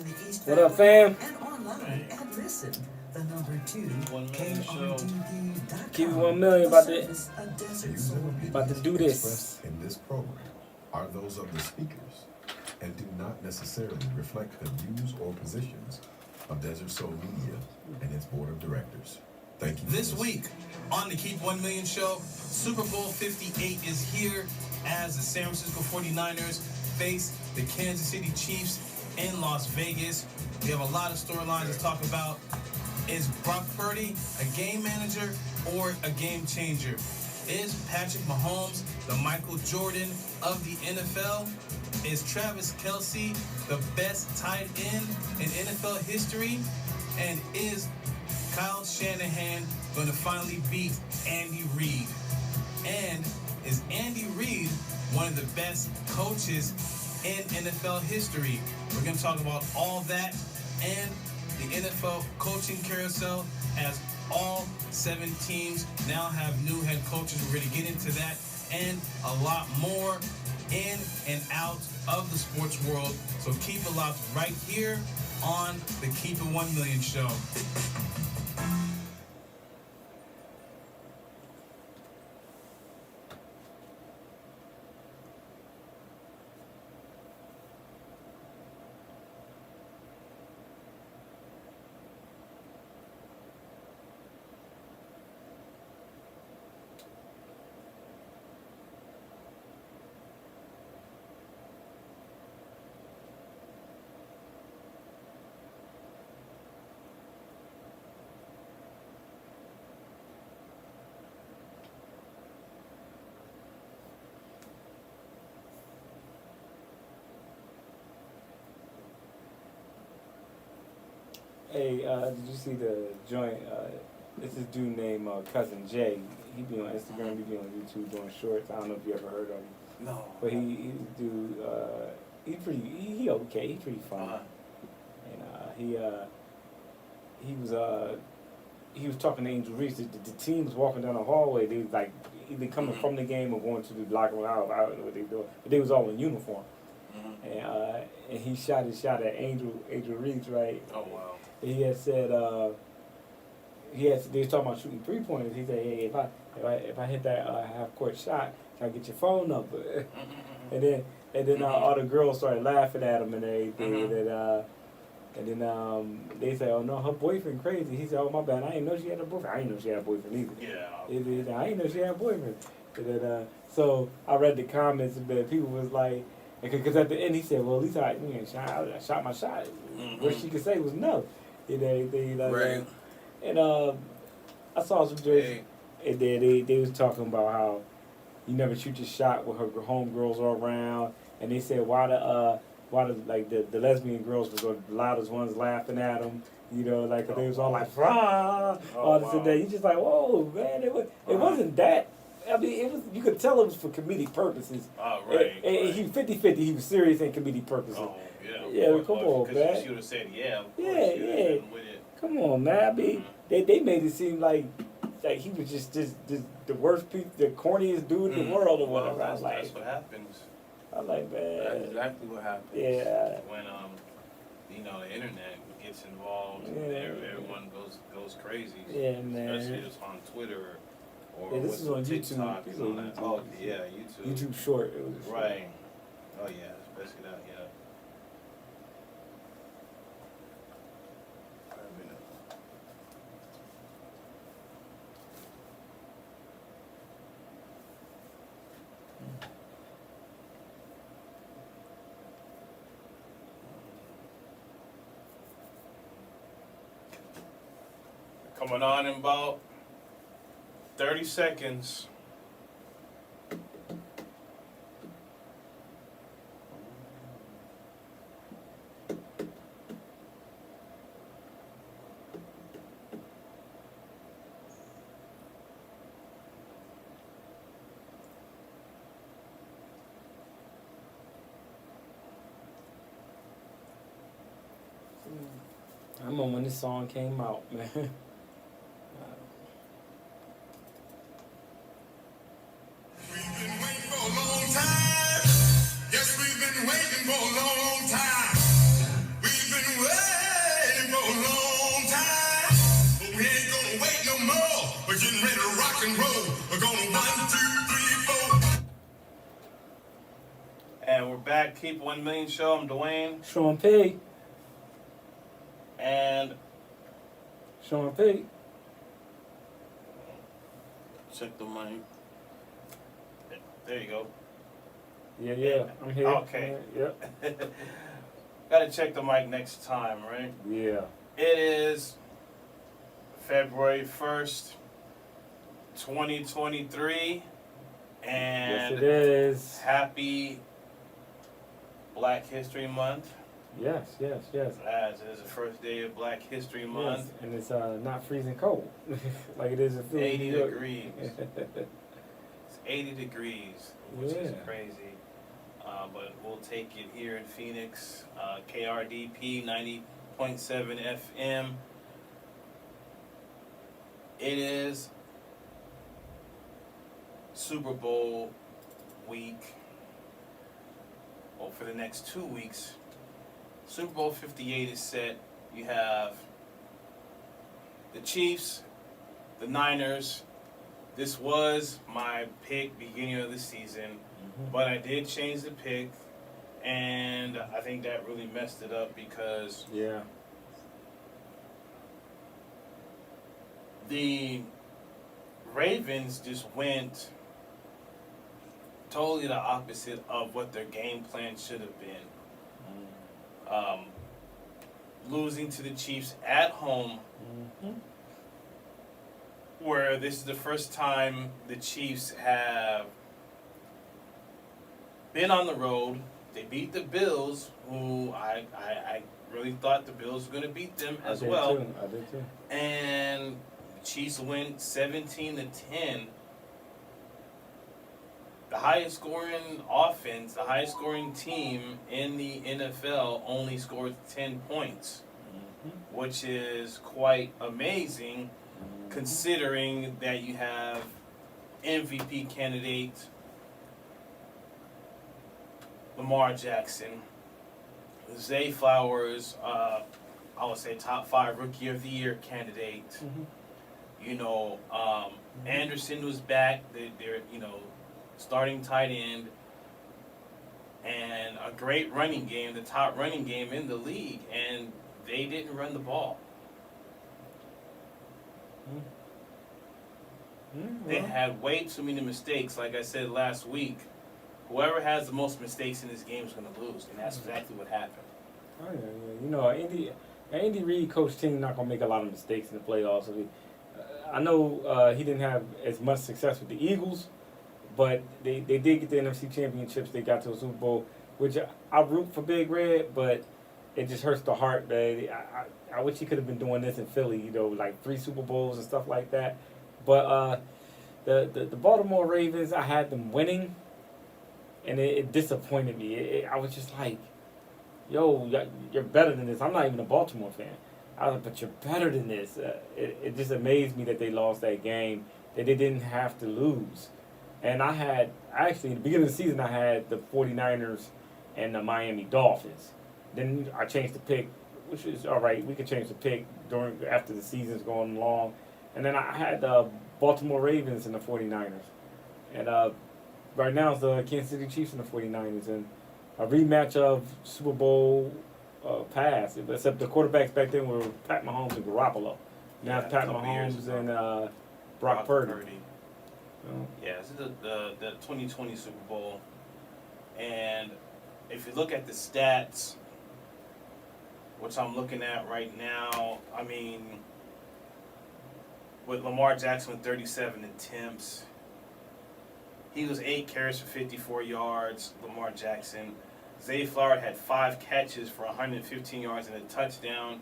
in the East What up, fam? and online and listen. The number 2 1 million show. Keep it 1 million about to do this. Expressed in this program are those of the speakers and do not necessarily reflect the views or positions of Desert Soul Media and its board of directors. Thank you. This week on the Keep 1 Million show, Super Bowl 58 is here as the San Francisco 49ers face the Kansas City Chiefs in Las Vegas. We have a lot of storylines to talk about. Is Brock Purdy a game manager or a game changer? Is Patrick Mahomes the Michael Jordan of the NFL? Is Travis Kelce the best tight end in NFL history? And is Kyle Shanahan going to finally beat Andy Reid? And is Andy Reid one of the best coaches in NFL history? We're going to talk about all that and the NFL coaching carousel, as all 7 teams now have new head coaches. We're going to get into that and a lot more in and out of the sports world. So keep it locked right here on the Keep It 1 Million show. Hey, did you see the joint? It's this dude named Cousin Jay. He be on Instagram, he be on YouTube doing shorts. I don't know if you ever heard of him. No. But he dude, he pretty, he okay. He pretty funny. And he was talking to Angel Reese. The team was walking down the hallway. They was like either coming from the game or going to the locker room. I don't know what they doing, but they was all in uniform. And he shot his shot at Angel Reese, right? Oh wow. He had said they was talking about shooting 3-pointers. He said, hey, if I hit that half court shot, can I get your phone number? and then all the girls started laughing at him and everything. And then they said, oh no, her boyfriend crazy. He said, oh my bad, I didn't know she had a boyfriend. I didn't know she had a boyfriend either. Yeah. I didn't know she had a boyfriend. And then, so I read the comments and people was like, because at the end he said, well at least I shot my shot. What she could say was no. And Right. And I saw some jerseys, and then they was talking about how you never shoot your shot when her homegirls are around, and they said why the lesbian girls was the loudest ones laughing at them, you know, like they was all like all this and that. You just like, whoa man, it wasn't that. I mean, it was. You could tell it was for comedic purposes. Oh, right. And he 50-50. He was serious and comedic purposes. Oh, yeah. Yeah, come on, man. She would have said, yeah. Yeah. Come on, man. I mean, they made it seem like he was just the worst piece, the corniest dude in the world or whatever. Well, that's what happens. I'm like, man. That's exactly what happens. Yeah. When the internet gets involved, everyone goes crazy. Yeah, man. Especially just on Twitter or this is on TikTok YouTube. and all that. Oh yeah, YouTube. YouTube short. It was Right. Oh yeah, especially that. Yeah. Coming on in about 30 seconds. I remember when this song came out, man. Yes, we've been waiting for a long time. We've been Keep 1 Million Show. I'm Dwayne. Sean P. And Sean P. check the mic. There you go. Yeah, I'm here. Okay. Yep. Gotta check the mic next time, right? Yeah. It is February 1st, 2023. Yes, And it is. happy Black History Month. Yes. As it is the first day of Black History Month. Yes, and it's not freezing cold like it is in Philly, 80 New York. degrees. It's 80 degrees, which is Yeah. crazy. But we'll take it here in Phoenix. KRDP 90.7 FM. It is Super Bowl week. Well, for the next 2 weeks. Super Bowl 58 is set. You have the Chiefs, the Niners. This was my pick beginning of the season, but I did change the pick, and I think that really messed it up because Yeah. the Ravens just went totally the opposite of what their game plan should have been. Losing to the Chiefs at home, where this is the first time the Chiefs have been on the road. They beat the Bills, who I really thought the Bills were going to beat them as well. I did too. And the Chiefs win 17-10. The highest scoring offense, the highest scoring team in the NFL only scored 10 points, which is quite amazing considering that you have MVP candidate Lamar Jackson, Zay Flowers, I would say top 5 Rookie of the Year candidate. You know, Anderson was back. They're starting tight end, and a great running game, the top running game in the league, and they didn't run the ball. They had way too many mistakes. Like I said last week, whoever has the most mistakes in this game is going to lose, and that's exactly what happened. Oh yeah. You know, Andy Reid coach team not gonna make a lot of mistakes in the playoffs. I know he didn't have as much success with the Eagles, but they did get the NFC championships. They got to a Super Bowl, which I root for Big Red, but it just hurts the heart that I wish he could have been doing this in Philly. You know, like 3 Super Bowls and stuff like that. But the Baltimore Ravens, I had them winning, and it disappointed me. I was just like, yo, you're better than this. I'm not even a Baltimore fan. I was like, but you're better than this. It just amazed me that they lost that game, that they didn't have to lose. And actually, in the beginning of the season, I had the 49ers and the Miami Dolphins. Then I changed the pick, which is all right. We could change the pick after the season's going along. And then I had the Baltimore Ravens and the 49ers. And right now it's the Kansas City Chiefs and the 49ers. And a rematch of Super Bowl past. Except the quarterbacks back then were Pat Mahomes and Garoppolo. Now it's Pat Mahomes and Brock Purdy. Yeah, this is the 2020 Super Bowl. And if you look at the stats, which I'm looking at right now, I mean, with Lamar Jackson with 37 attempts, he was 8 carries for 54 yards, Lamar Jackson. Zay Flowers had 5 catches for 115 yards and a touchdown.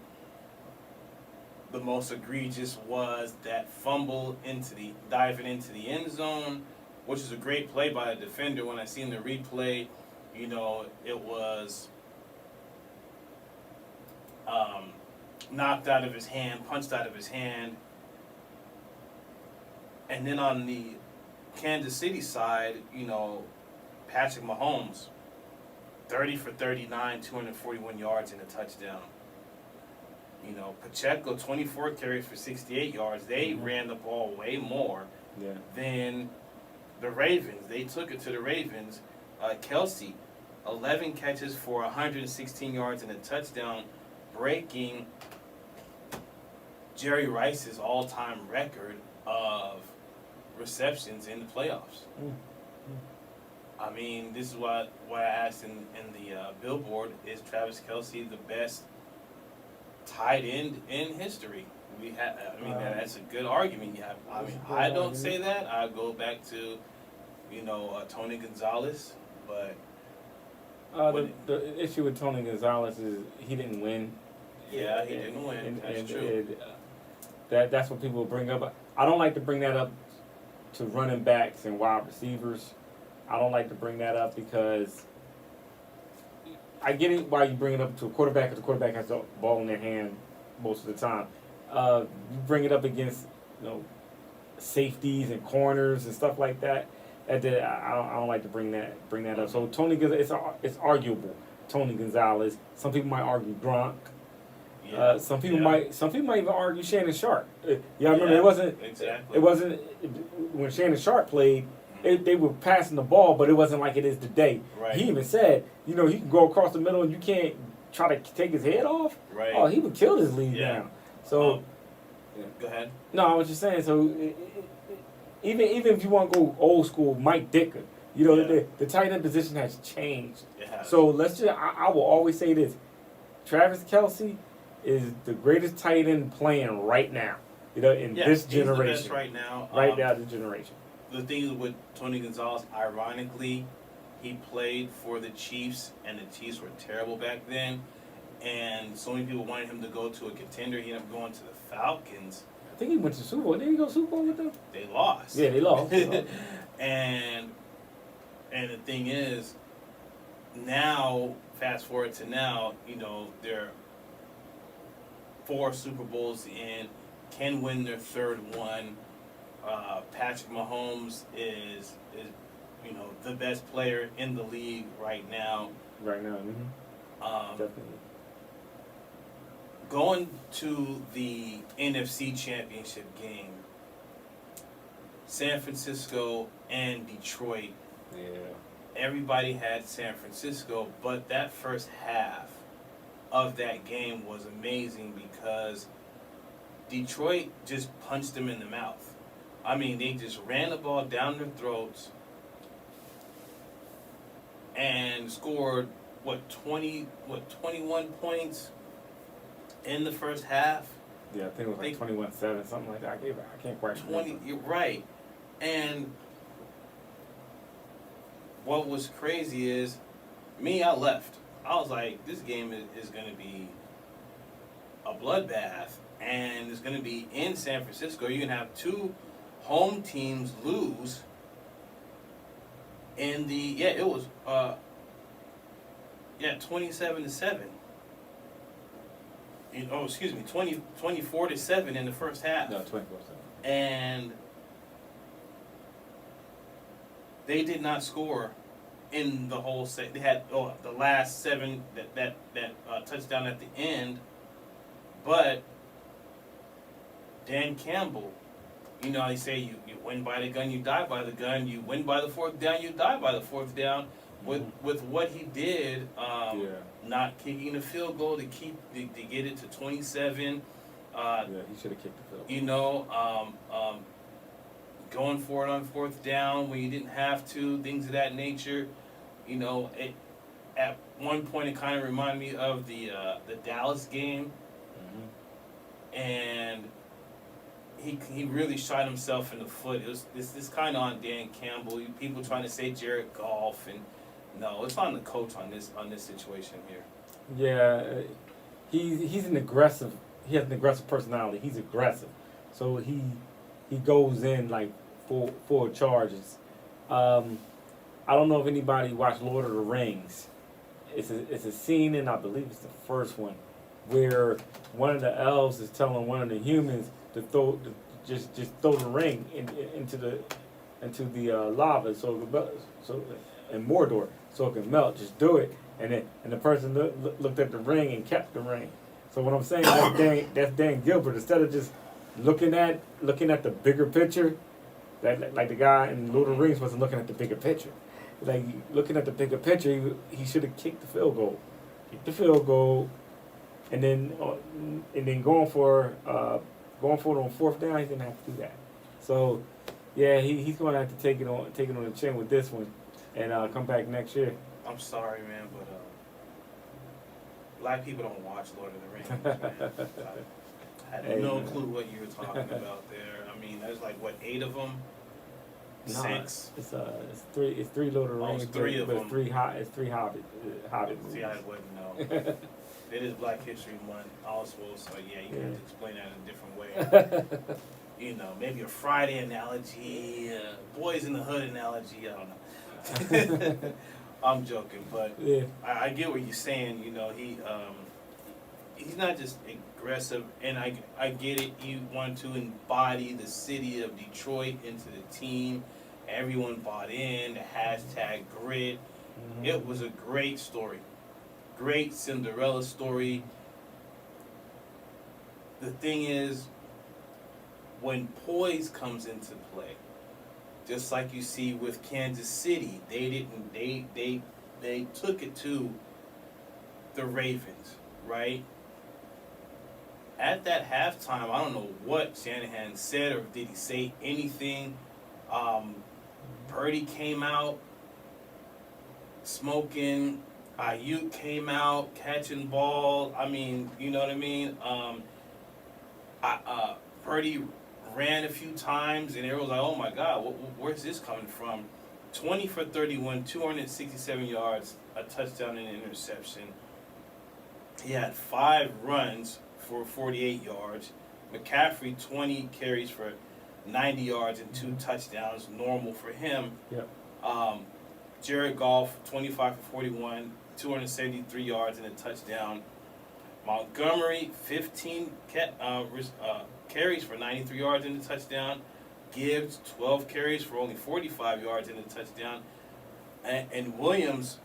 The most egregious was that fumble diving into the end zone, which is a great play by the defender. When I seen the replay, you know, it was knocked out of his hand, punched out of his hand. And then on the Kansas City side, you know, Patrick Mahomes, 30 for 39, 241 yards and a touchdown. You know, Pacheco, 24 carries for 68 yards. They ran the ball way more than the Ravens. They took it to the Ravens. Kelsey, 11 catches for 116 yards and a touchdown, breaking Jerry Rice's all-time record of receptions in the playoffs. I mean, this is what I asked in the billboard: is Travis Kelce the best tight end in history? That's a good argument. Yeah, I mean, I don't say that. I go back to, Tony Gonzalez, but the issue with Tony Gonzalez is he didn't win. Yeah, he didn't win. That's true. That's what people bring up. I don't like to bring that up to running backs and wide receivers. I don't like to bring that up because I get it why you bring it up to a quarterback, because the quarterback has the ball in their hand most of the time. You bring it up against safeties and corners and stuff like that. I don't like to bring that up. So Tony Gonzalez, it's arguable. Tony Gonzalez. Some people might argue Gronk. Yeah. Some people might even argue Shannon Sharp. Remember it wasn't exactly. It wasn't when Shannon Sharp played. They were passing the ball, but it wasn't like it is today. Right. He even said, he can go across the middle and you can't try to take his head off. Right. Oh, he would kill this league now. So, go ahead. No, I was just saying. So, even if you want to go old school, Mike Dicker, the tight end position has changed. It has. So I will always say this: Travis Kelce is the greatest tight end playing right now. In this generation. He's the best right now. Right now, this generation. The thing with Tony Gonzalez, ironically, he played for the Chiefs, and the Chiefs were terrible back then. And so many people wanted him to go to a contender. He ended up going to the Falcons. I think he went to Super Bowl. Didn't he go Super Bowl with them? They lost. Yeah, they lost. and the thing is, now, fast forward to now, they're 4 Super Bowls in, can win their third one. Patrick Mahomes is the best player in the league right now. Right now, definitely. Going to the NFC Championship game, San Francisco and Detroit. Yeah. Everybody had San Francisco, but that first half of that game was amazing because Detroit just punched them in the mouth. I mean, they just ran the ball down their throats and scored 21 points in the first half. Yeah, I think it was like 21-7, something like that. I can't quite 20. remember. You're right. And what was crazy is, I left. I was like, this game is going to be a bloodbath, and it's going to be in San Francisco. You're going to have 2 home teams lose in the 27-7. 24-7 in the first half. No, 24-7. And they did not score in the whole set. They had the last 7 that touchdown at the end, but Dan Campbell, they say you win by the gun, you die by the gun. You win by the 4th down, you die by the 4th down. With what he did, not kicking the field goal to get it to 27. He should have kicked the field goal. Going for it on 4th down when you didn't have to, things of that nature. At one point it kind of reminded me of the Dallas game, and he really shot himself in the foot. It was this kind of on Dan Campbell. People trying to say Jared Goff, and no, it's on the coach on this situation here. Yeah, he's an aggressive. He has an aggressive personality. He's aggressive, so he goes in like full charges. I don't know if anybody watched Lord of the Rings. It's a scene, and I believe it's the first one, where one of the elves is telling one of the humans to just throw the ring into the lava so in Mordor so it can melt. Just do it, and the person looked at the ring and kept the ring. So what I'm saying, that's Dan Gilbert. Instead of just looking at the bigger picture, that like the guy in Lord of the Rings wasn't looking at the bigger picture. like looking at the bigger picture, he should have kicked the field goal. Kicked the field goal, and then going for it on fourth down. He didn't have to do that. So, yeah, he's going to have to take it on the chin with this one, and come back next year. I'm sorry, man, but black people don't watch Lord of the Rings, man. I had no clue what you were talking about there. I mean, there's like, what, 8 of them? Nah, 6? It's three Lord of the Rings, it's 3 of them. It's three Hobbit movies. See, I wouldn't know. It is Black History Month also, so yeah, you have to explain that in a different way. You know, maybe a Friday analogy, Boys in the Hood analogy, I don't know. I'm joking, but Yeah. I get what you're saying. You know, he's not just aggressive, and I get it. You want to embody the city of Detroit into the team. Everyone bought in. The hashtag grit. Mm-hmm. It was a great story, great Cinderella story. The thing is, when poise comes into play, just like you see with Kansas City, they took it to the Ravens, right? At that halftime, I don't know what Shanahan said, or did he say anything. Purdy came out smoking. Ayuk came out catching ball. I mean, you know what I mean? Purdy ran a few times, and everyone was like, oh my God, where's this coming from? 20 for 31, 267 yards, a touchdown and an interception. He had 5 runs for 48 yards. McCaffrey, 20 carries for 90 yards and 2 touchdowns, normal for him. Yep. Jared Goff, 25 for 41, 273 yards and a touchdown. Montgomery, 15 carries for 93 yards and a touchdown. Gibbs, 12 carries for only 45 yards and a touchdown. And Williams,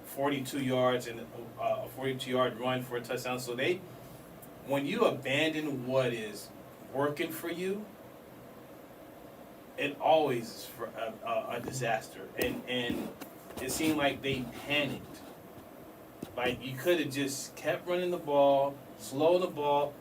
42 yards and a 42-yard run for a touchdown. So when you abandon what is working for you, it always is for a disaster. And it seemed like they panicked. Like, you could have just kept running the ball, slowing the ball,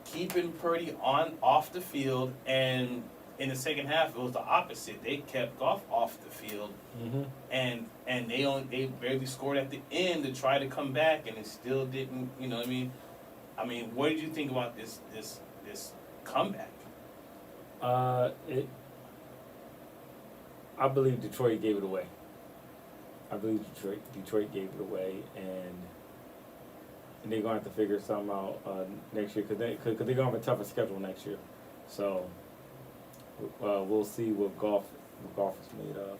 keeping Purdy off the field, and in the second half it was the opposite. They kept Goff off the field, Mm-hmm. and they barely scored at the end to try to come back, and it still didn't. You know what I mean? What did you think about this comeback? I believe Detroit gave it away. I believe Detroit gave it away, and they're gonna have to figure something out next year because they're gonna have a tougher schedule next year. So we'll see what Goff is made of,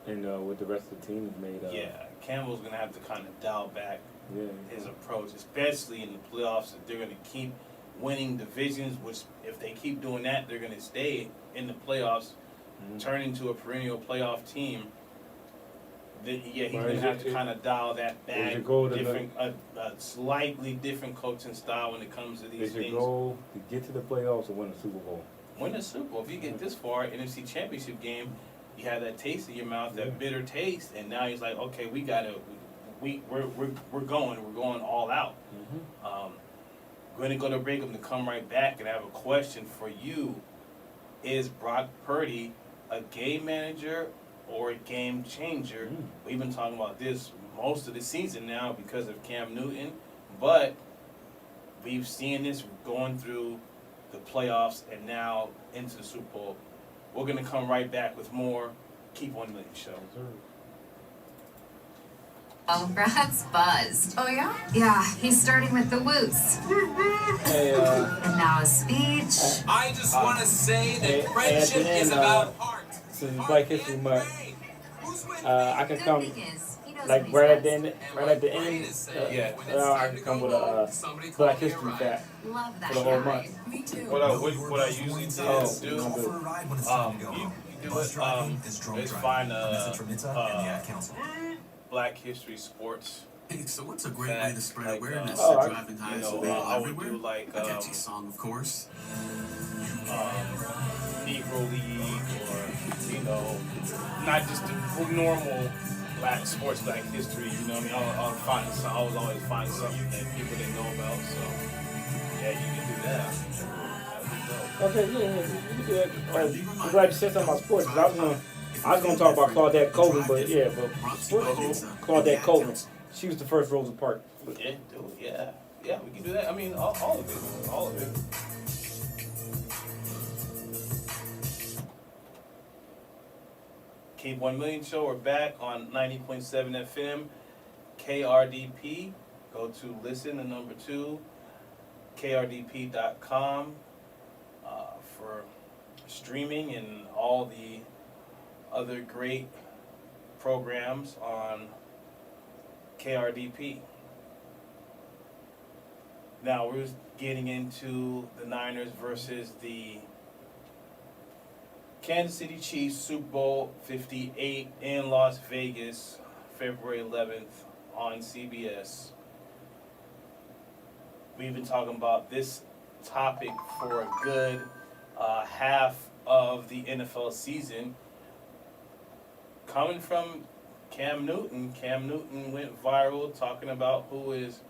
and what the rest of the team is made of. Yeah, Campbell's gonna have to kind of dial back Yeah. his approach, especially in the playoffs. If they're gonna keep winning divisions, which if they keep doing that, they're gonna stay in the playoffs, turn into a perennial playoff team. Then, he's gonna have to kind of dial that back. A slightly different coaching style when it comes to these Is your things. goal to get to the playoffs or win the Super Bowl? Win the Super Bowl. If you get this far, NFC Championship game, you have that taste in your mouth, that bitter taste, and now he's like, okay, we're going all out. Mm-hmm. Going to go to break, to come right back, and I have a question for you. Is Brock Purdy a game manager or a game changer? We've been talking about this most of the season now because of Cam Newton, but we've seen this going through the playoffs and now into the Super Bowl. We're going to come right back with more. Keep 1 Million Show. Oh, Brad's buzzed. Oh, yeah? Yeah, he's starting with the whoots. Hey, And now a speech. I just want to say that friendship is about heart. Since it's Black History Month, I can Good come thing is, he knows like what he right at the says. end. Right at the end, I can come with a Black History fact Love that for the whole guy. month. Me too. What I usually do, Oh, do I'm good. you do it, let's find Black History Sports. Hey, so what's a great way to spread Like, awareness oh, to I- driving You highs know, available I would everywhere? do like A catchy song, of course. Negro League or, you know, not just the normal black sports, black history, you know what I mean? I was always find something that people didn't know about, so yeah, you can do that. That'd be dope. Okay, yeah, you can do that. I'm glad you said something about sports, because I was gonna talk about Claudette Colvin, but yeah, but sports, Claudette Colvin, she was the first Rosa Parks. Yeah, do it, yeah. Yeah, we can do that. I mean, all of it. All of it. Keep 1 Million Show. We're back on 90.7 FM, KRDP. Go to listen, the number 2, krdp.com for streaming and all the other great programs on KRDP. Now we're getting into the Niners versus the Kansas City Chiefs, Super Bowl 58 in Las Vegas, February 11th on CBS. We've been talking about this topic for a good half of the NFL season. Coming from Cam Newton. Cam Newton went viral talking about who is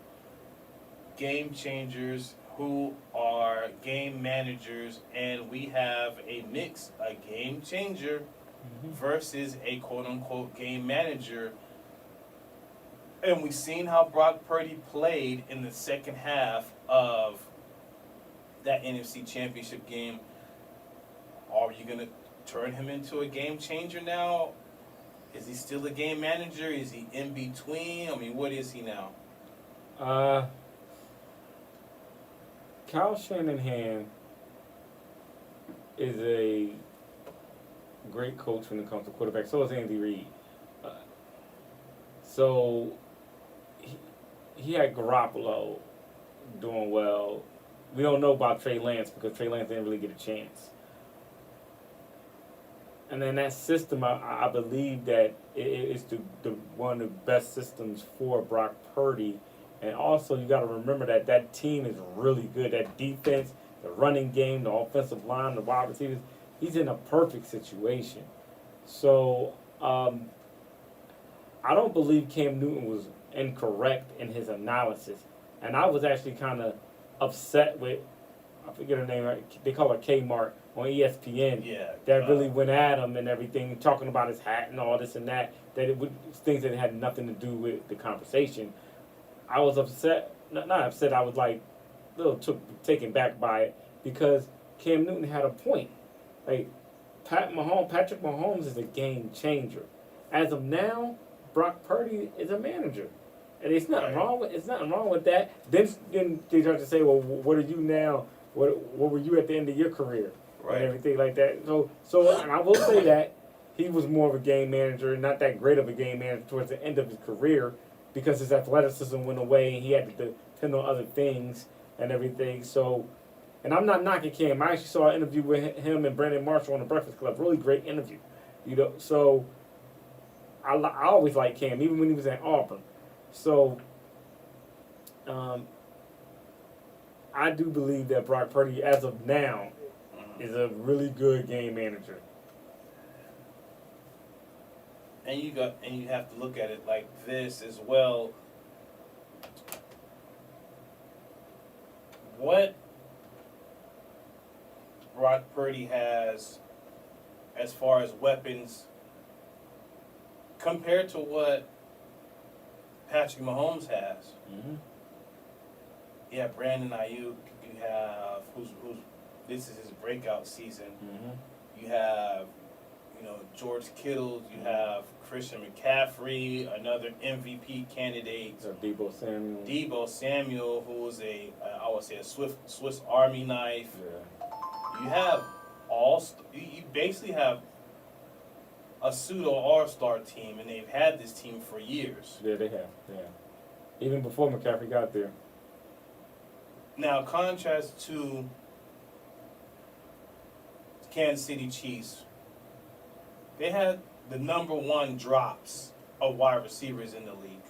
game changers, who are game managers, and we have a mix, a game changer versus a quote-unquote game manager. And we've seen how Brock Purdy played in the second half of that NFC Championship game. Are you going to turn him into a game changer now? Is he still a game manager? Is he in between? I mean, what is he now? Kyle Shanahan is a great coach when it comes to quarterback. So is Andy Reid. So he had Garoppolo doing well. We don't know about Trey Lance because Trey Lance didn't really get a chance. And then that system, I believe that it's the one of the best systems for Brock Purdy. And also, you got to remember that team is really good. That defense, the running game, the offensive line, the wide receivers, he's in a perfect situation. So, I don't believe Cam Newton was incorrect in his analysis. And I was actually kind of upset with, I forget her name, they call her Kmart on ESPN. Yeah. That really went at him and everything, talking about his hat and all this and that. That it would things that had nothing to do with the conversation. I was upset, not upset. I was like a little taken back by it because Cam Newton had a point. Like Patrick Mahomes is a game changer. As of now, Brock Purdy is a manager, and it's nothing wrong with that. Then they start to say, well, what are you now? What were you at the end of your career? Right. And everything like that. So, and I will say that he was more of a game manager, not that great of a game manager towards the end of his career, because his athleticism went away and he had to depend on other things and everything. So, and I'm not knocking Cam. I actually saw an interview with him and Brandon Marshall on the Breakfast Club. Really great interview, you know. So, I always liked Cam, even when he was at Auburn. So, I do believe that Brock Purdy, as of now, is a really good game manager. And you have to look at it like this as well. What Brock Purdy has as far as weapons compared to what Patrick Mahomes has. Mm-hmm. You have Brandon Ayuk. You have who's this is his breakout season. Mm-hmm. You have, George Kittle. You have Christian McCaffrey, another MVP candidate. Deebo Samuel, who is I would say a Swiss Army knife. Yeah. You have you basically have a pseudo all-star team, and they've had this team for years. Yeah, they have. Yeah, even before McCaffrey got there. Now, contrast to Kansas City Chiefs, they had the number one drops of wide receivers in the league.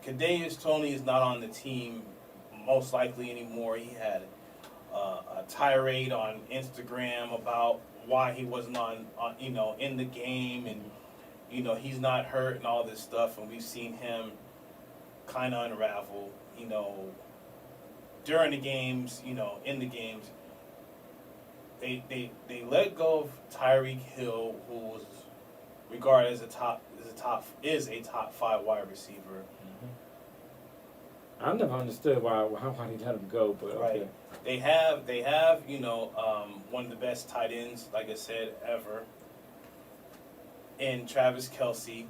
Mm-hmm. Kadarius Toney is not on the team most likely anymore. He had a tirade on Instagram about why he wasn't in the game, and he's not hurt and all this stuff, and we've seen him kind of unravel, during the games, in the games. They let go of Tyreek Hill, who was regarded as a top 5 wide receiver. I never understood why they let him go, but okay. Right. They have one of the best tight ends, like I said, ever, in Travis Kelce.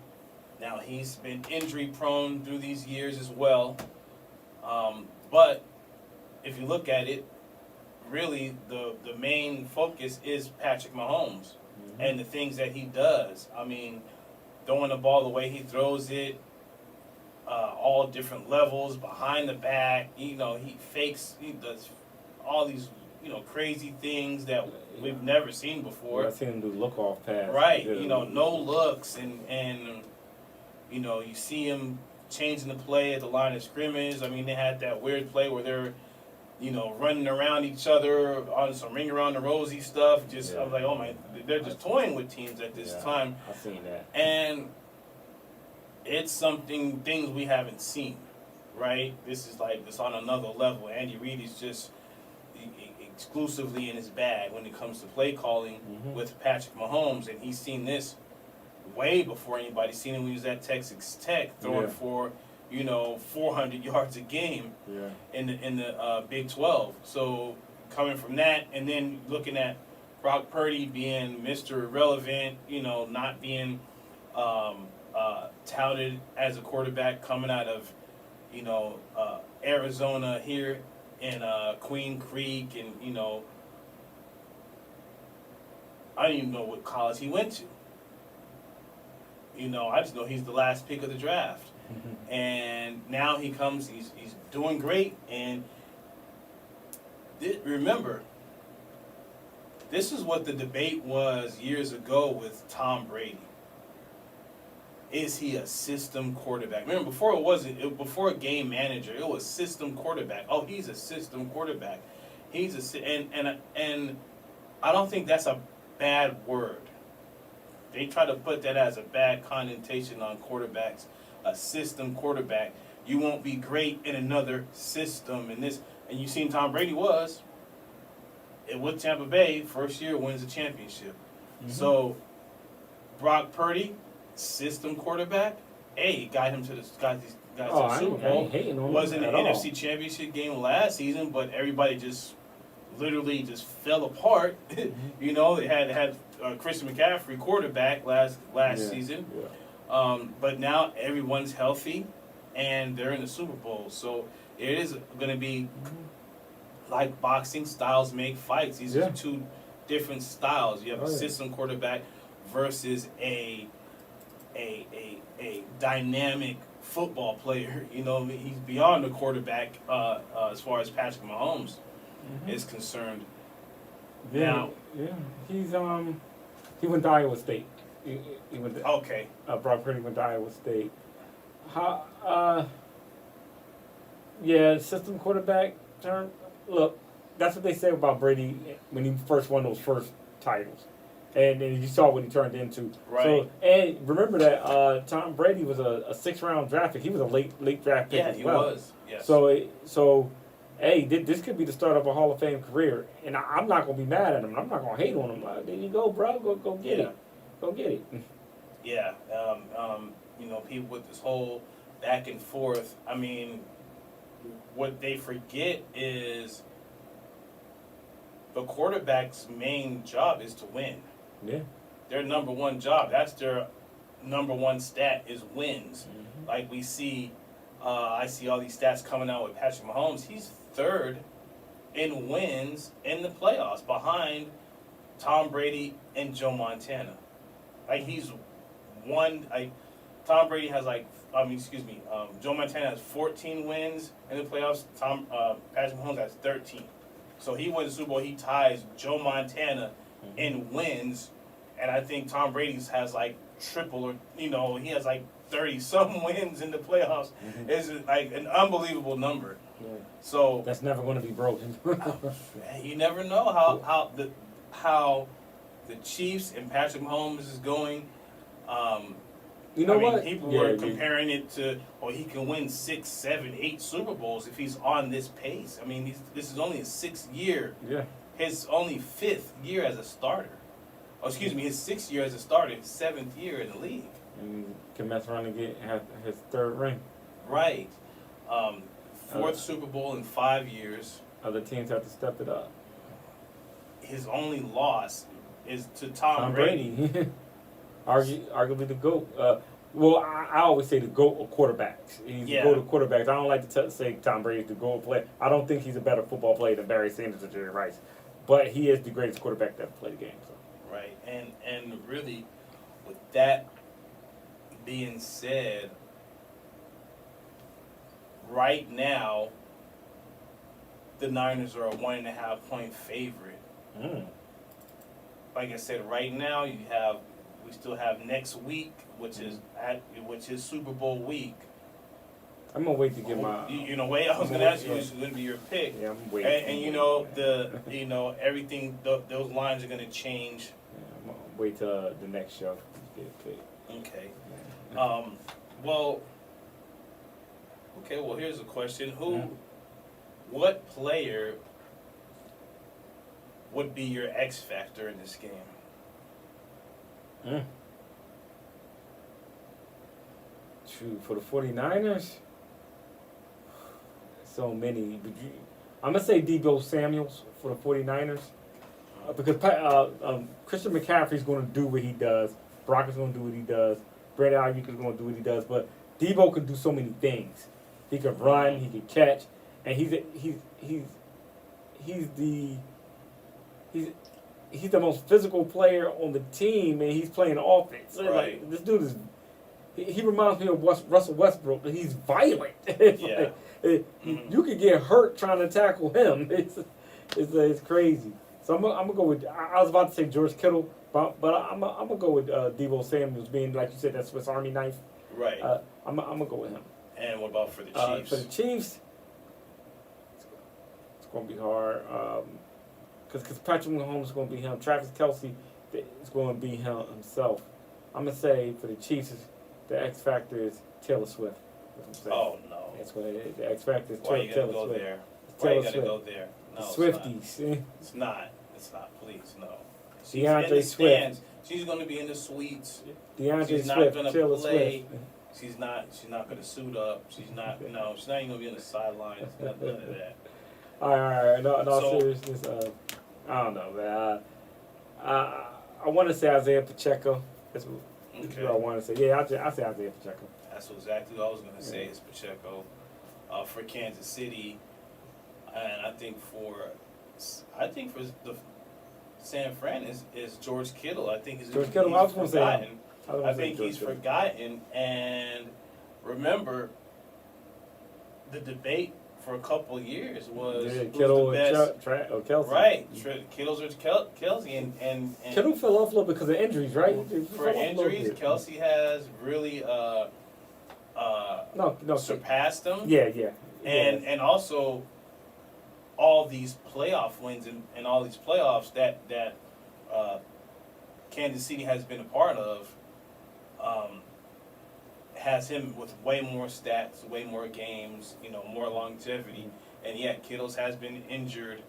Now he's been injury prone through these years as well. But if you look at it, really the main focus is Patrick Mahomes and the things that he does. I mean, throwing the ball the way he throws it, all different levels, behind the back. He fakes. He does all these crazy things that we've never seen before. I've seen him do look-off pass. Right. No looks, and you see him changing the play at the line of scrimmage. I mean, they had that weird play where they're running around each other on some ring around the rosy stuff. I was like, oh my, they're just toying with teams at this time. I've seen that. And it's things we haven't seen, right? This is like, it's on another level. Andy Reid is just exclusively in his bag when it comes to play calling with Patrick Mahomes, and he's seen this way before anybody's seen him when he was at Texas Tech, throwing for 400 yards a game in the Big 12. So coming from that, and then looking at Brock Purdy being Mr. Irrelevant, not being touted as a quarterback coming out of Arizona here in Queen Creek, and I don't even know what college he went to. I just know he's the last pick of the draft. And now he comes, he's doing great. And remember, this is what the debate was years ago with Tom Brady. Is he a system quarterback? Remember, before a game manager, it was system quarterback. Oh, he's a system quarterback. And I don't think that's a bad word. They try to put that as a bad connotation on quarterbacks. A system quarterback. You won't be great in another system. And you've seen Tom Brady was. With Tampa Bay, first year wins the championship. So Brock Purdy, system quarterback. Hey, got him to the Super Bowl. Was in the NFC Championship game last season, but everybody just literally just fell apart. They had Christian McCaffrey quarterback last season. But now everyone's healthy, and they're in the Super Bowl. So it is going to be like boxing, styles make fights. These are two different styles. You have a system quarterback versus a dynamic football player. He's beyond the quarterback as far as Patrick Mahomes is concerned. Now, he's he went to Iowa State. He went to, okay. Brock Purdy went to Iowa State. System quarterback term. Look, that's what they say about Brady when he first won those first titles. And then you saw what he turned into. Right. So, and remember that Tom Brady was a 6th-round draft pick. He was a late draft pick as well. Yeah, he was. Yes. So, hey, this could be the start of a Hall of Fame career. And I'm not going to be mad at him. I'm not going to hate on him. There you go, bro. Go get it. Go get it. Yeah. People with this whole back and forth. I mean, what they forget is the quarterback's main job is to win. Yeah. Their number one job. That's their number one stat is wins. Like we see, I see all these stats coming out with Patrick Mahomes. He's 3rd in wins in the playoffs behind Tom Brady and Joe Montana. Like he's won. Tom Brady has Joe Montana has 14 wins in the playoffs. Patrick Mahomes has 13. So he wins the Super Bowl. He ties Joe Montana in wins, and I think Tom Brady's has like triple, or he has like 30-some wins in the playoffs is like an unbelievable number. Yeah. So That's never going to be broken. you never know how the Chiefs and Patrick Mahomes is going. You know what? People Yeah, were comparing it to, he can win 6, 7, 8 Super Bowls if he's on this pace. I mean, this is only his 6th year. Yeah. His only 5th year as a starter. Oh, excuse me, his 6th year as a starter, his 7th year in the league. And can mess around and get his 3rd ring. Right. 4th Super Bowl in 5 years. Other teams have to step it up. His only loss is to Tom Brady. Arguably the GOAT. Well, I always say the GOAT of quarterbacks. He's the GOAT of quarterbacks. I don't like to say Tom Brady's the GOAT player. I don't think he's a better football player than Barry Sanders or Jerry Rice. But he is the greatest quarterback to ever play the game. So. Right. And really, with that being said, right now, the Niners are a 1.5 point favorite. Like I said, right now we still have next week, which is Super Bowl week. I'm gonna wait to get my. Wait. I was gonna ask you which is gonna be your pick. Yeah, I'm waiting. And everything. Those lines are gonna change. Yeah, I'm gonna wait till the next show to get a pick. Okay. Well, here's a question: what player would be your X factor in this game? True. For the 49ers, so many. I'm going to say Deebo Samuels for the 49ers. Because Christian McCaffrey's going to do what he does. Brock is going to do what he does. Brandon Ayuk is going to do what he does. But Deebo can do so many things. He can run. He can catch. And he's the most physical player on the team, and he's playing offense. Right. Like, this dude is. He reminds me of Russell Westbrook, but he's violent. You could get hurt trying to tackle him. It's crazy. So I'm gonna go with. I was about to say George Kittle, but I'm gonna go with Deebo Samuels, being like you said, that Swiss Army knife. Right. I'm gonna go with him. And what about for the Chiefs? For the Chiefs, it's gonna be hard. Because Patrick Mahomes is going to be him. Travis Kelce is going to be him himself. I'm going to say for the Chiefs, the X factor is Taylor Swift. That's what I'm saying. Oh, no. That's what it is. The X factor is Why you gotta Taylor go Swift. there? It's Why you Taylor gotta Swift. go there? No, The it's Swifties. It's not. It's not. Please, no. She's DeAndre in the Swift. stands. She's going to be in the suites. DeAndre She's not Swift, gonna Taylor play. Swift. She's not going to suit up. She's not even going to be on the sidelines. None of that. All right. No, So- seriousness. I don't know, man. I want to say Isaiah Pacheco. That's what I want to say. Yeah, I say Isaiah Pacheco. That's exactly what I was going to say is Pacheco for Kansas City. And I think for the San Fran is George Kittle. I think he's Kittle, I was gonna say forgotten. him. I think he's forgotten. And remember, the debate for a couple of years was who's Kittle the best. or Kelce. Right, Kittle's or Kelsey, and Kittle fell off a little because of injuries, right? for injuries, Kelsey has really surpassed him. Yeah. And also all these playoff wins and all these playoffs that Kansas City has been a part of has him with way more stats, way more games, more longevity. And yet Kittle's has been injured.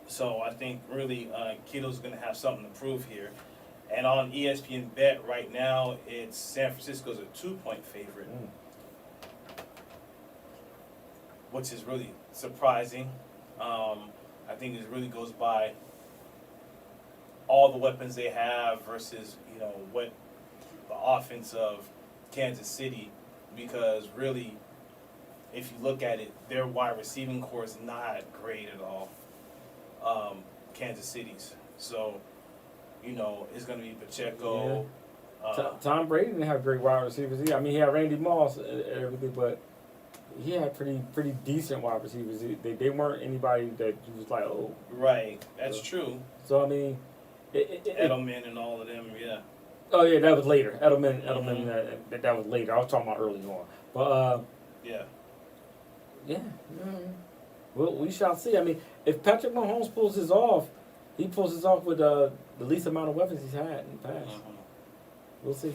So I think really Kittle's going to have something to prove here. And on ESPN Bet right now, it's San Francisco's a 2-point favorite. Which is really surprising. I think it really goes by all the weapons they have versus what the offense of Kansas City, because really, if you look at it, their wide receiving core is not great at all. Kansas City's, so it's going to be Pacheco. Yeah. Tom Brady didn't have great wide receivers either. I mean, he had Randy Moss and everything, but he had pretty decent wide receivers. They weren't anybody that you was like, oh. Right, that's true. So I mean, Edelman and all of them, yeah. Oh yeah, that was later. Edelman, that was later. I was talking about early on. But Yeah. yeah, well, we shall see. I mean, if Patrick Mahomes pulls this off, he pulls this off with the least amount of weapons he's had in the past. We'll see.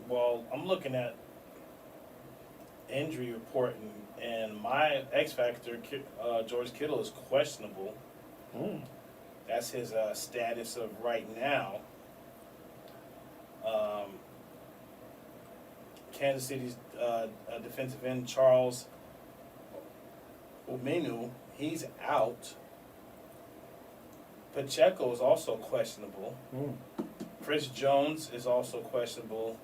Well, I'm looking at injury report, and my X factor, George Kittle, is questionable. That's his status of right now. Kansas City's defensive end Charles Omenu, he's out. Pacheco is also questionable. Chris Jones is also questionable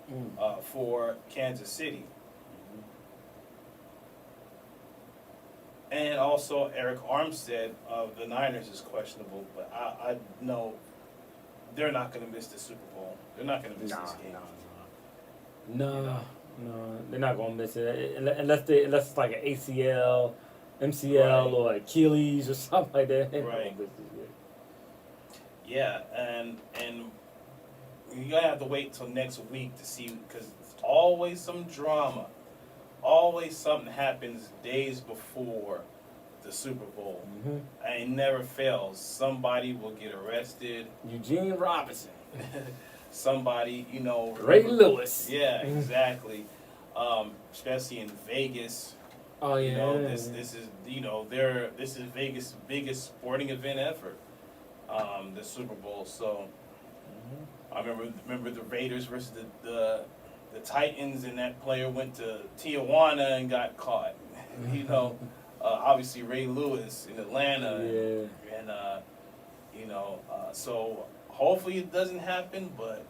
for Kansas City. And also Eric Armstead of the Niners is questionable, but I know they're not going to miss the Super Bowl. They're not going to miss this game. No, they're not gonna miss it unless it's like an ACL, MCL, or Achilles or something like that. They're not gonna miss it. Yeah, and you gotta have to wait till next week to see, because it's always some drama. Always something happens days before the Super Bowl. And it never fails. Somebody will get arrested. Eugene Robinson. Somebody, Ray Lewis. Yeah, exactly. Especially in Vegas. Oh yeah. This is this is Vegas' biggest sporting event ever. The Super Bowl. So I remember the Raiders versus the Titans, and that player went to Tijuana and got caught. Obviously Ray Lewis in Atlanta. Yeah. And so hopefully it doesn't happen, but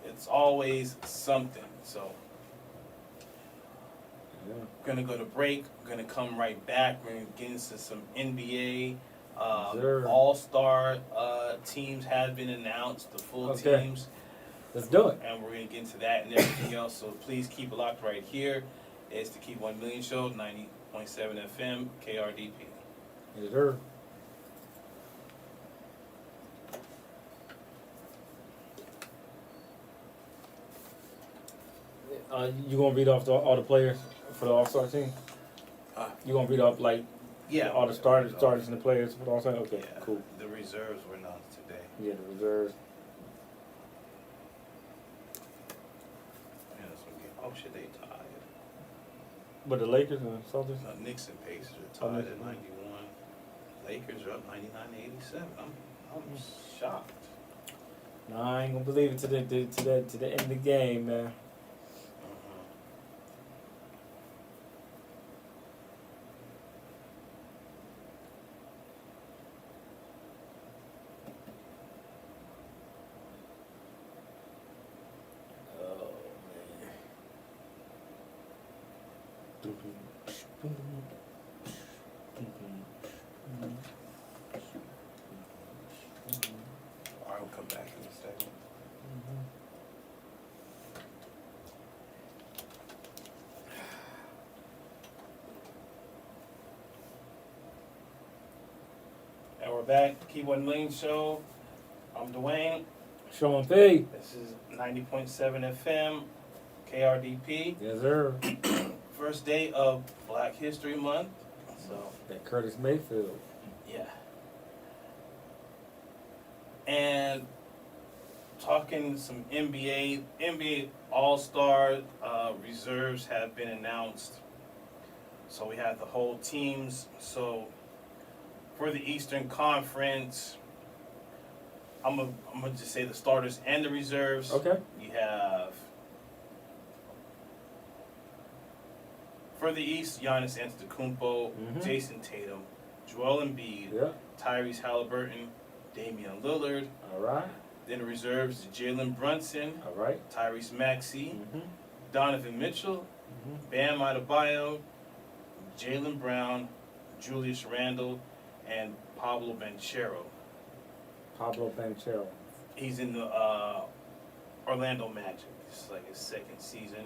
it's always something. So we're gonna go to break. We're gonna come right back. We're gonna get into some NBA. All-star teams have been announced, the full teams. Let's do it. And we're going to get into that and everything else. So please keep it locked right here. It's the Keep 1 Million Show, 90.7 FM, KRDP. Yes, sir. You gonna read off all the players for the All-Star team? You gonna read off all the starters and the players for the All-Star? Okay, Yeah, cool. the reserves were announced today. Yeah, the reserves. Yeah, that's what we get. Oh shit, they tied. But the Lakers and Celtics? Knicks and Pacers are tied at 91. Lakers are up 99-87. I'm shocked. No, I ain't gonna believe it to the end of the game, man. I'll come back in a second. And we're back. Keep 1 Million Show. I'm Dwayne. Sean P. This is 90.7 FM, KRDP. Yes, sir. First day of Black History Month. So That Curtis Mayfield. yeah. And talking some NBA All-Star reserves have been announced. So we have the whole teams. So for the Eastern Conference, I'm gonna just say the starters and the reserves. Okay. You have for the East, Giannis Antetokounmpo, Jason Tatum, Joel Embiid, Yeah. Tyrese Halliburton, Damian Lillard. All right. Then the reserves, Jalen Brunson, All right. Tyrese Maxey, Mm-hmm. Donovan Mitchell, Bam Adebayo, Jaylen Brown, Julius Randle, and Pablo Banchero. Pablo Banchero. He's in the Orlando Magic. It's like his second season.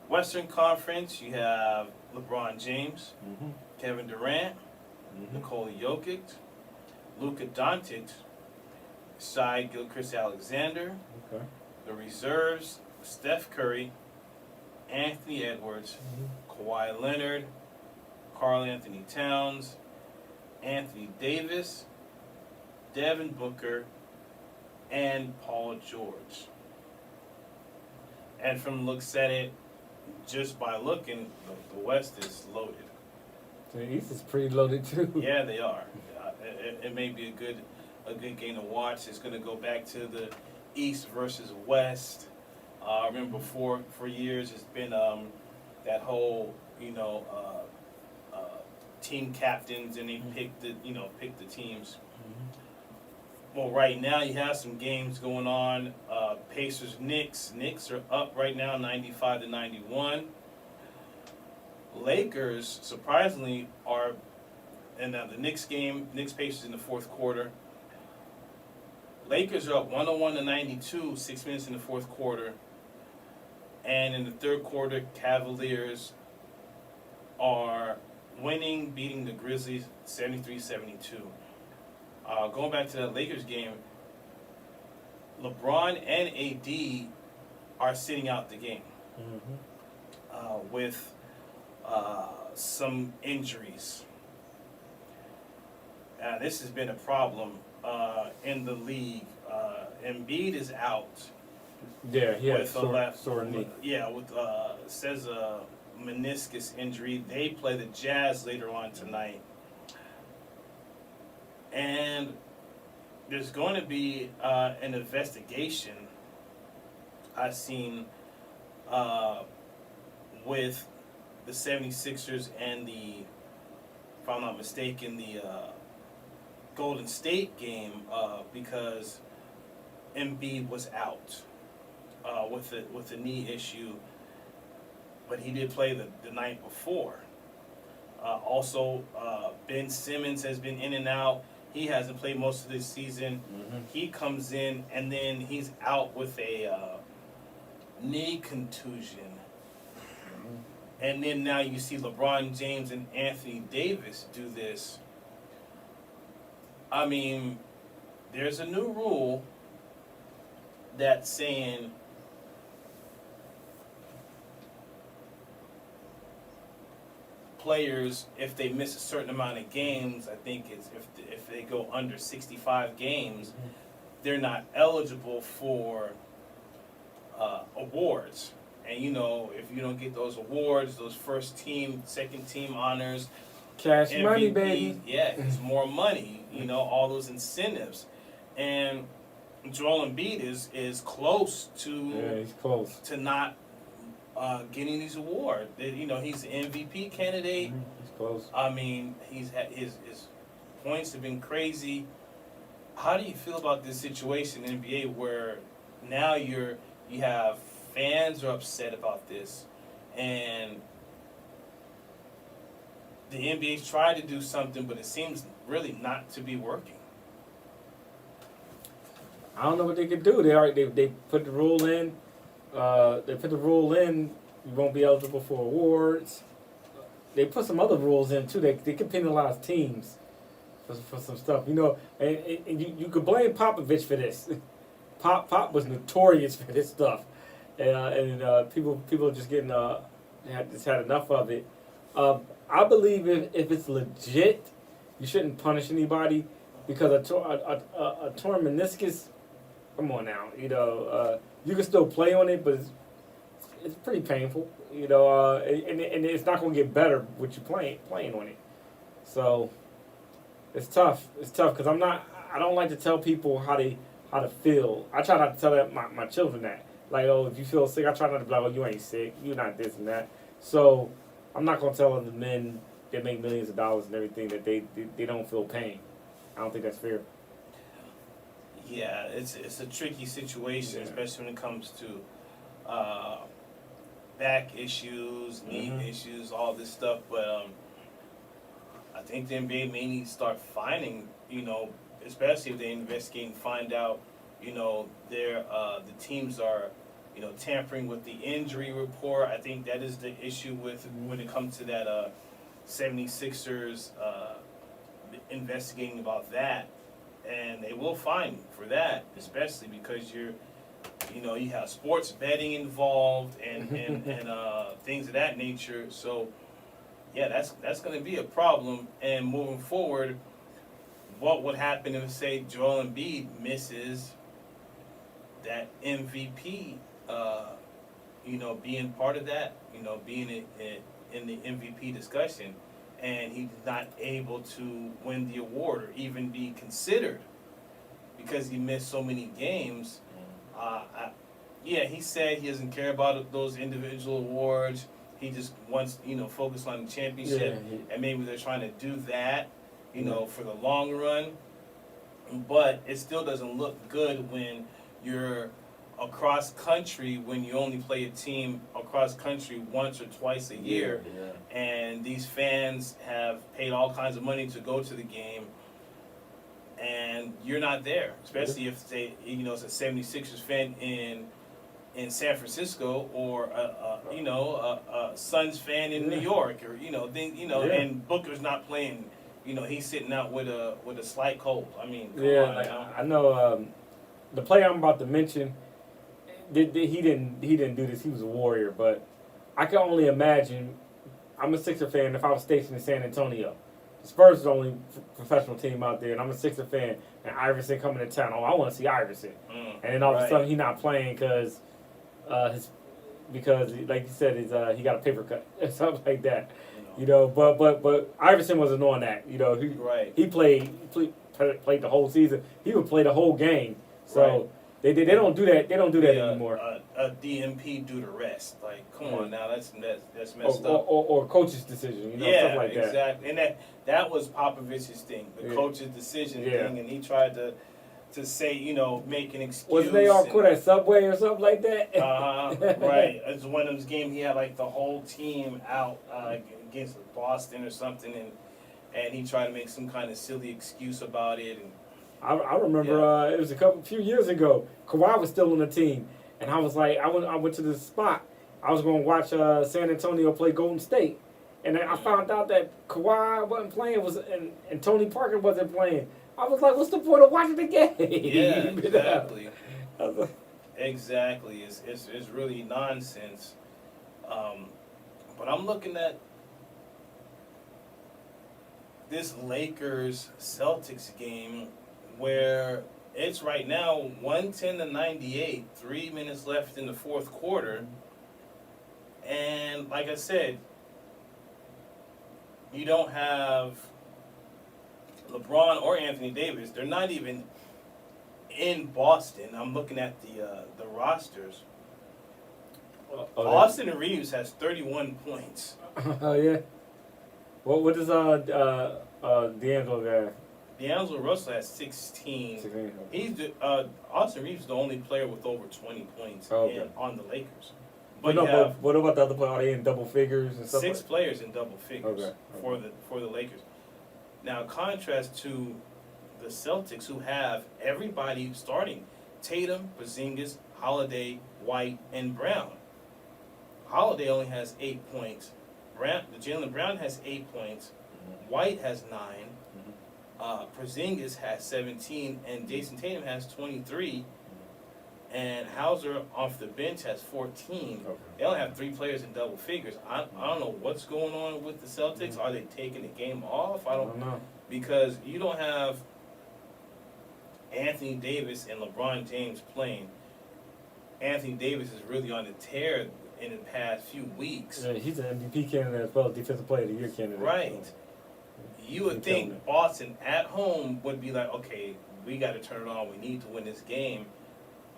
Western Conference, you have LeBron James, Kevin Durant, Nikola Jokic, Luka Doncic, Shai Gilgeous-Alexander. Okay. The reserves, Steph Curry, Anthony Edwards, Kawhi Leonard, Karl Anthony Towns, Anthony Davis, Devin Booker, and Paul George. And from looks at it, just by looking, the West is loaded. The East is pretty loaded too. Yeah, they are. It may be a good game to watch. It's going to go back to the East versus West. I remember for years it's been that whole team captains, and they pick the teams. Well, right now you have some games going on. Pacers, Knicks. Knicks are up right now, 95-91. Lakers, surprisingly, are in the Knicks game. Knicks Pacers in the fourth quarter. Lakers are up 101-92, 6 minutes in the fourth quarter. And in the third quarter, Cavaliers are winning, beating the Grizzlies 73-72. Going back to that Lakers game, LeBron and AD are sitting out the game with some injuries. This has been a problem in the league. Embiid is out. Yeah, he had with sore knee. Yeah, with says a meniscus injury. They play the Jazz later on tonight. And there's going to be an investigation I've seen with the 76ers and if I'm not mistaken, the Golden State game because Embiid was out with a knee issue, but he did play the night before. Also, Ben Simmons has been in and out. He hasn't played most of this season. He comes in, and then he's out with a knee contusion. And then now you see LeBron James and Anthony Davis do this. I mean, there's a new rule that's saying players, if they miss a certain amount of games, I think it's if they go under 65 games, they're not eligible for awards. And if you don't get those awards, those first team, second team honors, Cash MVP, money, baby. yeah, it's more money. All those incentives, and Joel Embiid is close to he's close to not getting these awards. He's an MVP candidate. He's close. I mean, his points have been crazy. How do you feel about this situation in the NBA where now you have fans are upset about this, and the NBA's tried to do something, but it seems really not to be working. I don't know what they could do. They put the rule in. You won't be eligible for awards. They put some other rules in too. They could penalize teams for some stuff. And you could blame Popovich for this. Pop was notorious for this stuff, and people are just getting just had enough of it. I believe if it's legit, you shouldn't punish anybody because a torn meniscus. Come on now, you can still play on it, but it's pretty painful, and it's not going to get better with you playing on it. So it's tough. It's tough because I don't like to tell people how to feel. I try not to tell my children that. Like, oh, if you feel sick, I try not to be like, oh, you ain't sick, you're not this and that. So I'm not going to tell the men that make millions of dollars and everything that they don't feel pain. I don't think that's fair. Yeah, it's a tricky situation, especially when it comes to back issues, knee issues, all this stuff. But I think the NBA may need to start finding, especially if they investigate and find out, the teams are, tampering with the injury report. I think that is the issue with when it comes to that 76ers investigating about that. and they will fine you for that, especially because you have sports betting involved and things of that nature. So, yeah, that's going to be a problem. And moving forward, what would happen if, say, Joel Embiid misses that MVP? Being part of that, being in the MVP discussion, and he's not able to win the award or even be considered because he missed so many games. He said he doesn't care about those individual awards. He just wants, focus on the championship, and maybe they're trying to do that, for the long run. But it still doesn't look good when you're across country, when you only play a team across country once or twice a year, and these fans have paid all kinds of money to go to the game, and you're not there, especially if it's a 76ers fan in San Francisco, or a Suns fan in New York, or and Booker's not playing, he's sitting out with a slight cold. I mean, come on, I know the player I'm about to mention. He didn't do this. He was a Warrior, but I can only imagine. I'm a Sixer fan. If I was stationed in San Antonio, the Spurs is the only professional team out there, and I'm a Sixer fan. And Iverson coming to town. Oh, I want to see Iverson. And then all of a sudden, he's not playing because like you said, he got a paper cut or something like that. But Iverson wasn't on that. He played the whole season. He would play the whole game. So. They don't do that. They don't do that anymore. A DMP due to rest. Like, come on now, that's messed up. Or coach's decision, stuff like that. Exactly. And that was Popovich's thing, the coach's decision thing, and he tried to say, make an excuse. Wasn't they all quit at Subway or something like that? Right. It's one of those games he had like the whole team out against Boston or something, and he tried to make some kind of silly excuse about it. And I remember it was a few years ago. Kawhi was still on the team, and I was like, I went to this spot. I was going to watch San Antonio play Golden State, and then I found out that Kawhi wasn't playing, and Tony Parker wasn't playing. I was like, what's the point of watching the game? Yeah, exactly. Exactly. It's really nonsense. But I'm looking at this Lakers-Celtics game, where it's right now 110-98, 3 minutes left in the fourth quarter. And like I said, you don't have LeBron or Anthony Davis. They're not even in Boston. I'm looking at the rosters. Austin Reeves has 31 points. Oh, yeah? What does D'Angelo got? D'Angelo Russell has 16. He's Austin Reeves is the only player with over 20 points on the Lakers. But what about the other players? Are they in double figures and stuff? 6 players in double figures for the Lakers. Now, contrast to the Celtics, who have everybody starting: Tatum, Porzingis, Holiday, White, and Brown. Holiday only has 8 points. Jaylen Brown has 8 points. White has 9. Porzingis has 17, and Jason Tatum has 23. And Hauser off the bench has 14. They only have 3 players in double figures. I don't know what's going on with the Celtics. Are they taking the game off? I don't know. Because you don't have Anthony Davis and LeBron James playing. Anthony Davis is really on the tear in the past few weeks. Yeah, he's an MVP candidate as well as Defensive Player of the Year candidate. Right. You would think Boston at home would be like, okay, we got to turn it on. We need to win this game.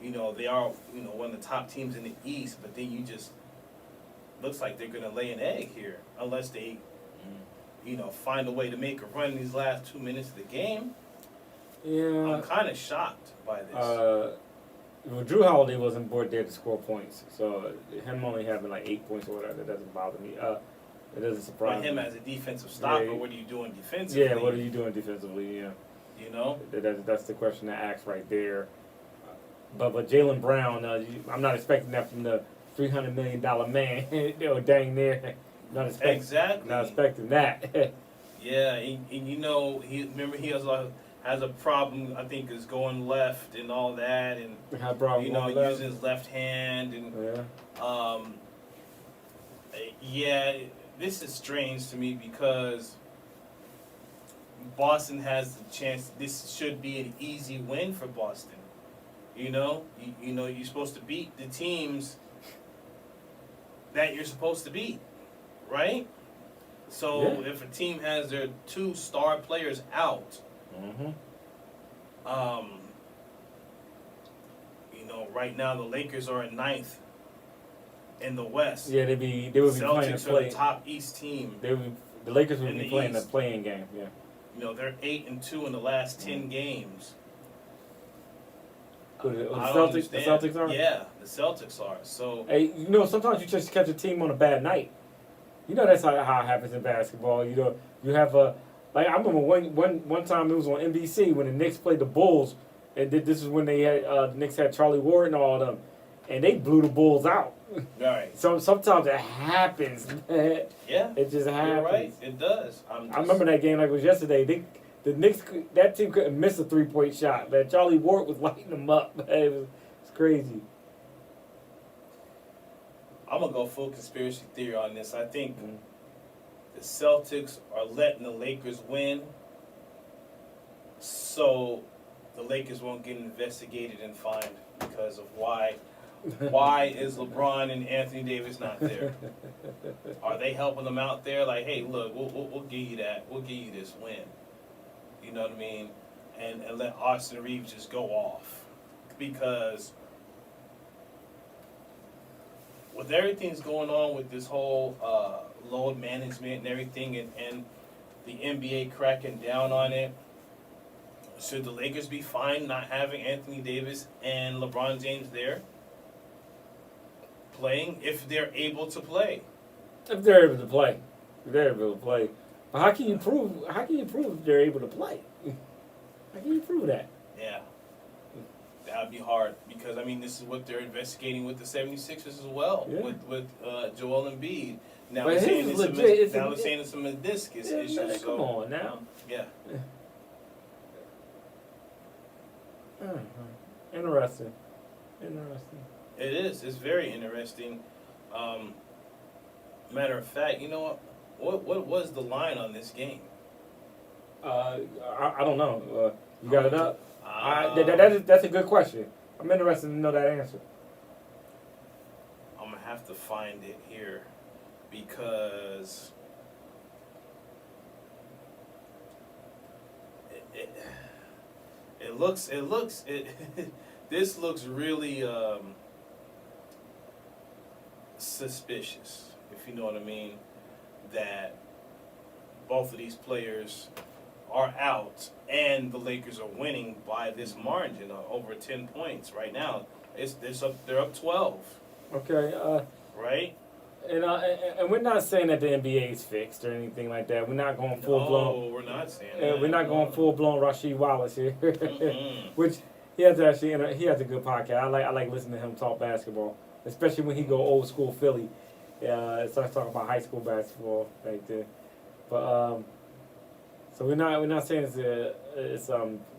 They are, one of the top teams in the East, but then you just looks like they're going to lay an egg here unless they, find a way to make a run in these last 2 minutes of the game. Yeah. I'm kind of shocked by this. Well, Drew Holiday wasn't bored there to score points, so him only having like 8 points or whatever, that doesn't bother me. It doesn't surprise me. Him as a defensive stopper, what are you doing defensively? Yeah, what are you doing defensively? Yeah. That's the question to ask right there. But Jaylen Brown, I'm not expecting that from the $300 million man. Dang near. Not expecting that. Yeah, and he has has a problem. I think is going left and all that, and Had problem you know, going left. using his left hand, and Yeah. yeah, this is strange to me because Boston has the chance. This should be an easy win for Boston. You know, you know, you're supposed to beat the teams that you're supposed to beat, right? So Yeah. if a team has their 2 star players out, Mm-hmm. you know, right now the Lakers are in 9th in the West. Yeah, they would be playing Celtics the are play. the top East team. The Lakers would in be the playing East. the playing game. Yeah. You know, they're 8-2 in the last 10 games. Who the I don't Celtics? The understand. Celtics are. Yeah, the Celtics are. So Hey, you know, sometimes you just catch a team on a bad night. You know that's how it happens in basketball. You know, you have a like I remember one time it was on NBC when the Knicks played the Bulls, and this is when they had the Knicks had Charlie Ward and all of them, and they blew the Bulls out. right. So sometimes it happens, man. Yeah. It just happens. You're right. It does. I remember that game like it was yesterday. The Knicks, that team couldn't miss a 3-point shot. Man, Charlie Ward was lighting them up. Man. It's crazy. I'm gonna go full conspiracy theory on this. I think Mm. the Celtics are letting the Lakers win, so the Lakers won't get investigated and fined because of why. Why is LeBron and Anthony Davis not there? Are they helping them out there? Like, hey, look, we'll give you that. We'll give you this win. You know what I mean? And let Austin Reeves just go off. Because with everything that's going on with this whole load management and everything, and the NBA cracking down on it, should the Lakers be fine not having Anthony Davis and LeBron James there playing if they're able to play? If they're able to play, But how can you prove? How can you prove they're able to play? How can you prove that? Yeah. That'd be hard because, I mean, this is what they're investigating with the 76ers as well, Yeah. with Joel Embiid. Now But they're his saying is it's legit. now they're saying it's a meniscus Yeah, issue. man, So, come on now. yeah. Interesting. It is. It's very interesting. Matter of fact, you know what was the line on this game? I don't know. You got it up? Um, That's a good question. I'm interested to know that answer. I'm gonna have to find it here because it looks this looks really suspicious, if you know what I mean, that both of these players are out and the Lakers are winning by this margin of over 10 points right now. They're up 12, Okay. right? And we're not saying that the NBA is fixed or anything like that. We're not going full blown. No, we're not saying that. We're not going full blown Rasheed Wallace here. Mm-mm. Which he has a good podcast. I like listening to him talk basketball, especially when he go old school Philly. Starts talking about high school basketball right there. But so we're not saying it's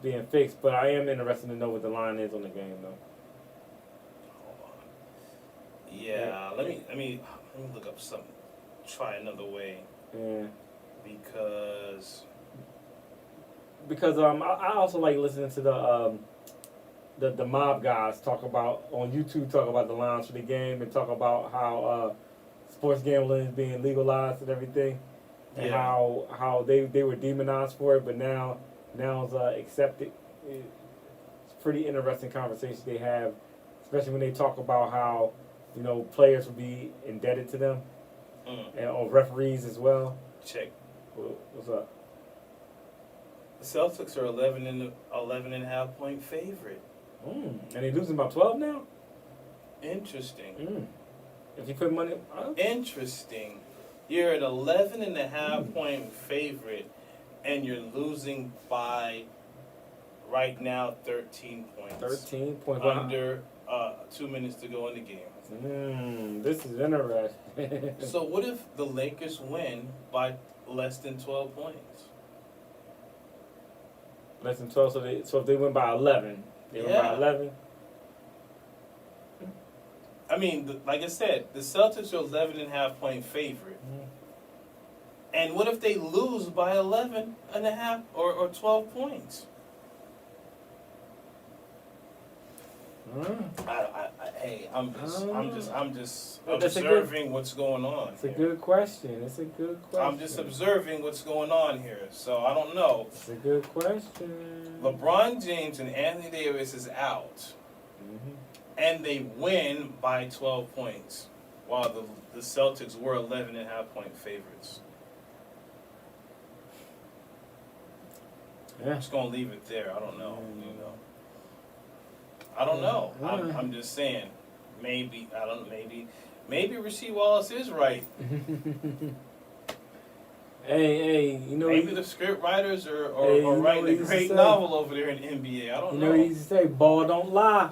being fixed, but I am interested to know what the line is on the game though. Hold on. Yeah, let me look up something. Try another way Yeah. because I also like listening to the mob guys talk about on YouTube, talk about the lines for the game and talk about how sports gambling is being legalized and everything, and Yeah. how they were demonized for it, but now it's accepted. It's a pretty interesting conversation they have, especially when they talk about how players will be indebted to them and or referees as well. check. What's up? The Celtics are 11.5 point favorite. And they losing by 12 now. Interesting. If you put money, Interesting. You're an 11.5 point favorite, and you're losing by right now 13 points. 13 points. Under 2 minutes to go in the game. This is interesting. So what if the Lakers win by less than 12 points? Less than 12. So if they win by 11, they win by Yeah. 11. I mean, like I said, the Celtics are 11.5-point favorite. And what if they lose by 11.5 or 12 points? Hey, I'm just That's a observing what's going on. It's a here. good question. It's a good question. I'm just observing what's going on here. So I don't know. It's a good question. LeBron James and Anthony Davis is out, and they win by 12 points, while the Celtics were 11.5-point favorites. Yeah. I'm just gonna leave it there. I don't know. I don't know. I'm just saying. Maybe I don't. Maybe Rasheed Wallace is right. Hey, you know. Maybe the script writers are writing a great say? novel over there in the NBA. I don't know. You know, he used to say, "Ball don't lie."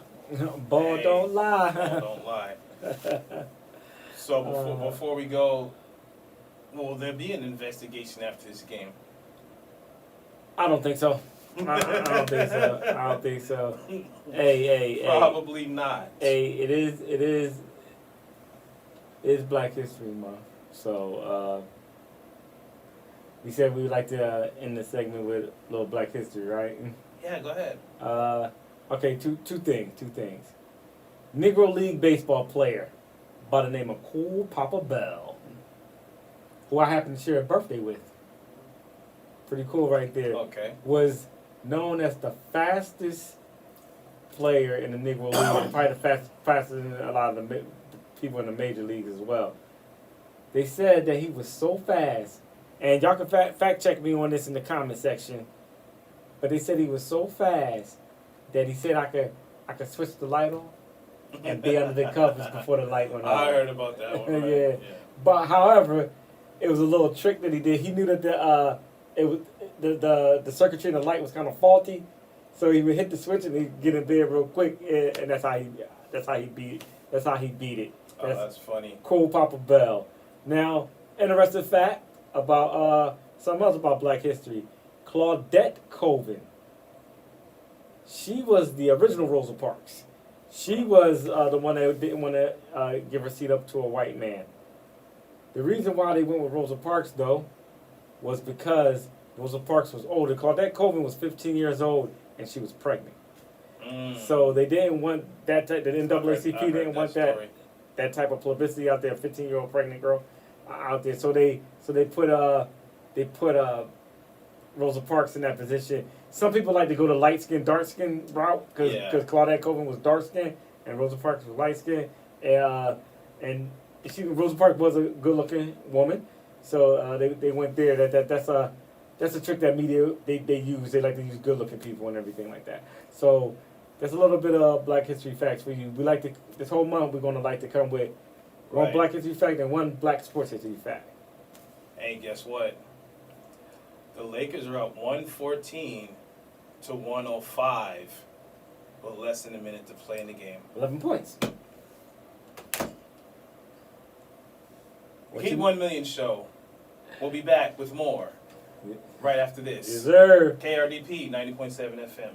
Ball Hey, don't lie. Ball don't lie. So before we go, will there be an investigation after this game? I don't think so. I don't think so. I don't think so. Hey. Probably not. Hey, it's Black History Month. So, we said we would like to end the segment with a little Black History, right? Yeah, go ahead. Okay, two things. Negro League baseball player by the name of Cool Papa Bell, who I happen to share a birthday with. Pretty cool right there. Okay. Was known as the fastest player in the Negro League, and probably the faster than a lot of the people in the major leagues as well. They said that he was so fast, and y'all can fact check me on this in the comment section, but they said he was so fast that he said I could switch the light on and be under the covers before the light went on. I heard about that one. Right? Yeah. But however, it was a little trick that he did. He knew that the circuitry in the light was kind of faulty, so he would hit the switch and he'd get in there real quick, and that's how he beat it. Oh, that's funny. Cool Papa Bell. Now, interesting fact about something else about Black history. Claudette Colvin. She was the original Rosa Parks. She was the one that didn't want to give her seat up to a white man. The reason why they went with Rosa Parks, though, was because Rosa Parks was older. Claudette Colvin was 15 years old, and she was pregnant. So they didn't want that type. The NAACP didn't want that type of publicity out there. A 15-year-old pregnant girl out there. So they put Rosa Parks in that position. Some people like to go the light skin, dark skin route because Claudette Colvin was dark skin and Rosa Parks was light skin. And Rosa Parks was a good looking woman, so they went there. That's a trick that media they use. They like to use good looking people and everything like that. So that's a little bit of Black History facts for you. We like to this whole month we're gonna like to come with one Black History fact and one Black sports history fact. Hey, guess what? The Lakers are up 114 to 105 with less than a minute to play in the game. 11 points. Keep 1 Million Show. We'll be back with more right after this. Yes, sir. KRDP 90.7 FM.